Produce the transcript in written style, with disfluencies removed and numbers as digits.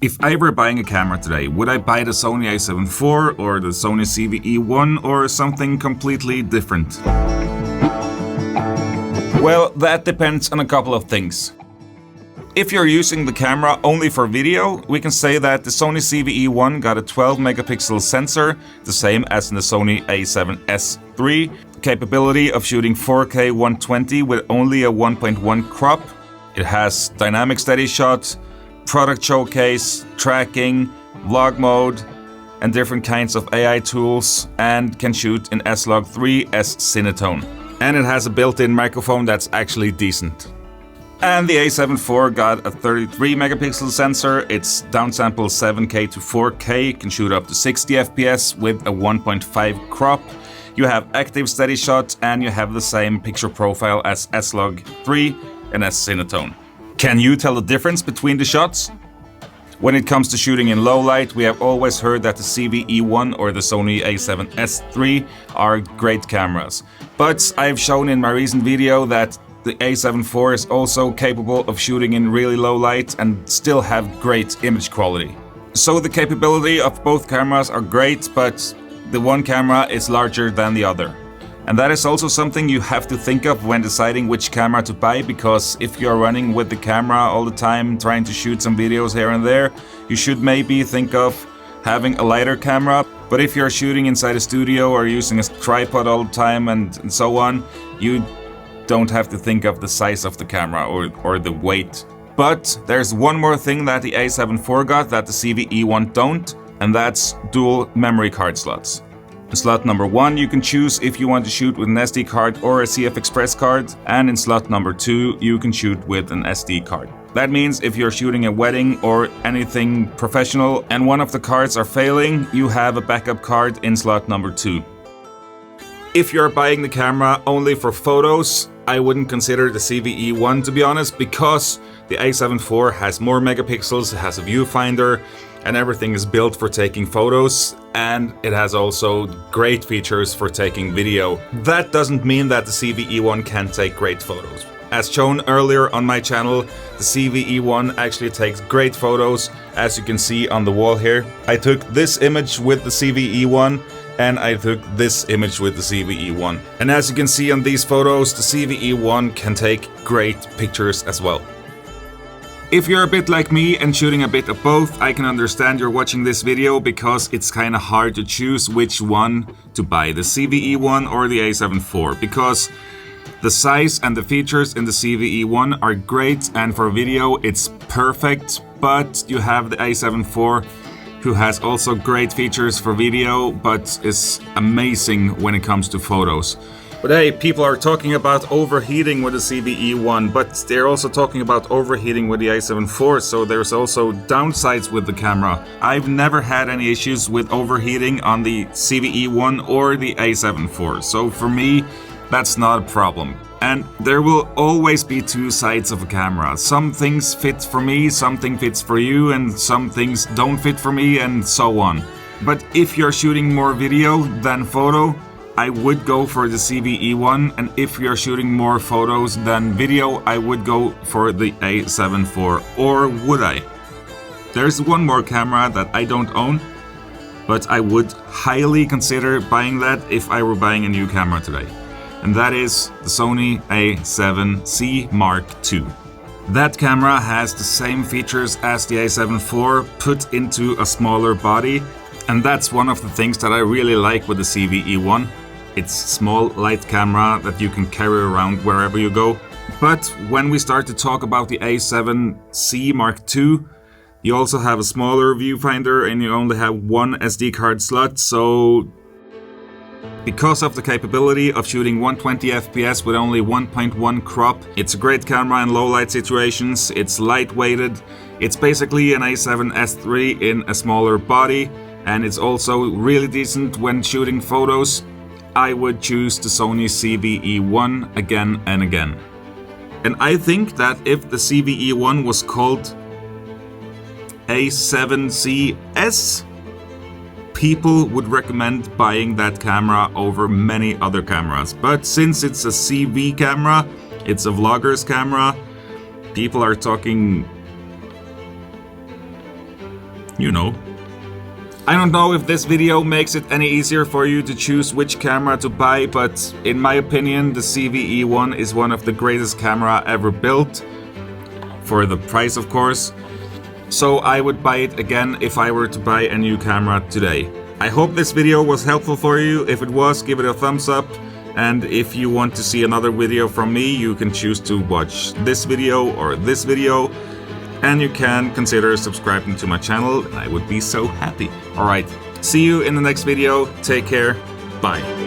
If I were buying a camera today, would I buy the Sony A7 IV or the Sony ZVE1 or something completely different? Well, that depends on a couple of things. If you're using the camera only for video, we can say that the Sony ZVE1 got a 12 megapixel sensor, the same as in the Sony A7S III, capability of shooting 4K 120 with only a 1.1 crop. It has dynamic steady shot, product showcase, tracking, vlog mode, and different kinds of AI tools, and can shoot in S-Log3 S-Cinetone. And it has a built-in microphone that's actually decent. And the A7 IV got a 33 megapixel sensor, it's downsample 7K to 4K, can shoot up to 60 FPS with a 1.5 crop. You have active steady shot and you have the same picture profile as S-Log3 and S-Cinetone. Can you tell the difference between the shots? When it comes to shooting in low light, we have always heard that the ZVE1 or the Sony A7S III are great cameras. But I've shown in my recent video that the A7 IV is also capable of shooting in really low light and still have great image quality. So the capability of both cameras are great, but the one camera is larger than the other. And that is also something you have to think of when deciding which camera to buy, because if you're running with the camera all the time, trying to shoot some videos here and there, you should maybe think of having a lighter camera. But if you're shooting inside a studio or using a tripod all the time and so on, you don't have to think of the size of the camera or the weight. But there's one more thing that the A7 IV got that the ZVE1 don't, and that's dual memory card slots. In slot number 1 you can choose if you want to shoot with an SD card or a CF Express card, and in slot number 2 you can shoot with an SD card. That means if you're shooting a wedding or anything professional and one of the cards are failing, you have a backup card in slot number 2. If you're buying the camera only for photos, I wouldn't consider the ZVE1 to be honest, because the A7 IV has more megapixels, it has a viewfinder, and everything is built for taking photos, and it has also great features for taking video. That doesn't mean that the ZVE1 can't take great photos. As shown earlier on my channel, the ZVE1 actually takes great photos, as you can see on the wall here. I took this image with the ZVE1, and I took this image with the ZVE1. And as you can see on these photos, the ZVE1 can take great pictures as well. If you're a bit like me and shooting a bit of both, I can understand you're watching this video because it's kinda hard to choose which one to buy, the ZVE1 or the A7 IV, because the size and the features in the ZVE1 are great, and for video it's perfect, but you have the A7 IV who has also great features for video, but is amazing when it comes to photos. But hey, people are talking about overheating with the ZVE1, but they're also talking about overheating with the A7 IV, so there's also downsides with the camera. I've never had any issues with overheating on the ZVE1 or the A7 IV, so for me, that's not a problem. And there will always be two sides of a camera. Some things fit for me, something fits for you, and some things don't fit for me, and so on. But if you're shooting more video than photo, I would go for the ZVE1, and if you're shooting more photos than video, I would go for the A7 IV, or would I? There's one more camera that I don't own, but I would highly consider buying that if I were buying a new camera today. And that is the Sony A7C Mark II. That camera has the same features as the A7 IV put into a smaller body, and that's one of the things that I really like with the ZVE1. It's a small, light camera that you can carry around wherever you go. But when we start to talk about the A7C Mark II, you also have a smaller viewfinder and you only have one SD card slot, so because of the capability of shooting 120 FPS with only 1.1 crop, it's a great camera in low light situations, it's lightweighted, it's basically an A7S III in a smaller body, and it's also really decent when shooting photos. I would choose the Sony ZVE1 again and again. And I think that if the ZVE1 was called A7CS, people would recommend buying that camera over many other cameras. But since it's a CV camera, it's a vlogger's camera, people are talking you know. I don't know if this video makes it any easier for you to choose which camera to buy, but in my opinion, the ZVE1 is one of the greatest camera ever built. For the price, of course. So I would buy it again if I were to buy a new camera today. I hope this video was helpful for you. If it was, give it a thumbs up. And if you want to see another video from me, you can choose to watch this video or this video. And you can consider subscribing to my channel, and I would be so happy. Alright, see you in the next video. Take care. Bye.